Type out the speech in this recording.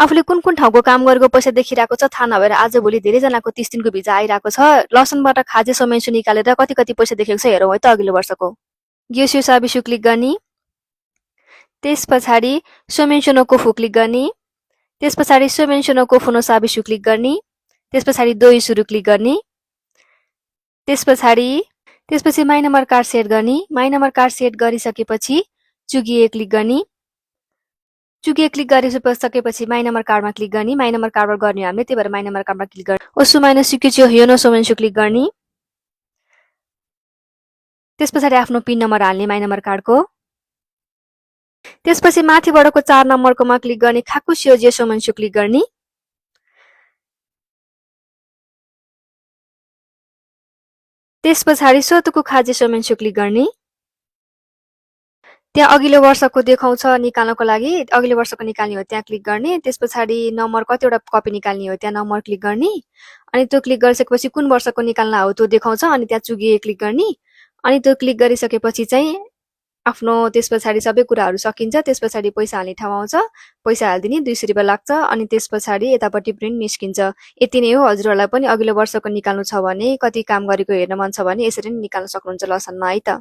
आफूले कुन कुन ठाउँको काम गरेको पैसा देखिरहेको छ थाहा नभएर आजभोलि धेरैजनाको 30 दिनको भिजा आइरहेको छ। लसनबाट खाजे सोमेन्सु निकालेर कति कति पैसा देखेको छ हेरौँ है त अघिल्लो वर्षको। ग्योसियो साबिसु क्लिक गर्ने, त्यस पछाडि सोमेन्सु नो कोफु क्लिक गर्ने, त्यस पछाडि सोमेन्सु नो कोफु नो साबिसु क्लिक गर्ने, त्यस पछाडि दोई सुरु क्लिक गर्ने, त्यसपछि माई नम्बर कार्ड सेट गर्ने। माई नम्बर कार्ड सेट गरिसकेपछि चुगिए क्लिक गर्ने। चुगिए क्लिक गरिसकेपछि माई नम्बर कार्डमा क्लिक गर्ने। माई नम्बर कार्डमा गर्ने हामीले, त्यही भएर माई नम्बर कार्डमा क्लिक गर्ने। ओसु माइनस सिक्युचियो हियोनो सोमेन्सु क्लिक गर्ने। त्यस पछाडि आफ्नो पिन नम्बर हाल्ने माई नम्बर कार्डको। त्यसपछि माथिबाटको 4 नम्बरकोमा क्लिक गर्ने, खाकु सियोजियो सोमेन्सु क्लिक गर्ने। त्यस पछाडि सोतुकु खाजे सोमेन्सु क्लिक गर्ने। त्यहाँ अघिल्लो वर्षको देखाउँछ निकाल्नको लागि, अघिल्लो वर्षको निकाल्ने हो त्यहाँ क्लिक गर्ने। त्यस पछाडि नम्बर कतिवटा कपी निकाल्ने हो त्यहाँ नम्बर क्लिक गर्ने। अनि त्यो क्लिक गरिसकेपछि कुन वर्षको निकाल्न हो त्यो देखाउँछ, अनि त्यहाँ चुगिए क्लिक गर्ने। अनि त्यो क्लिक गरिसकेपछि चाहिँ आफ्नो त्यस पछाडि सबै कुराहरू सकिन्छ। त्यस पछाडि पैसा हाल्ने ठाउँ आउँछ, पैसा हाल्दिने 200 रुपैयाँ लाग्छ। अनि त्यस पछाडि यतापट्टि प्रिन्ट निस्किन्छ। यति नै हो। हजुरहरूलाई पनि अघिल्लो वर्षको निकाल्नु छ भने, कति काम गरेको हेर्न मन छ भने यसरी नै निकाल्न सक्नुहुन्छ लसनमा है त।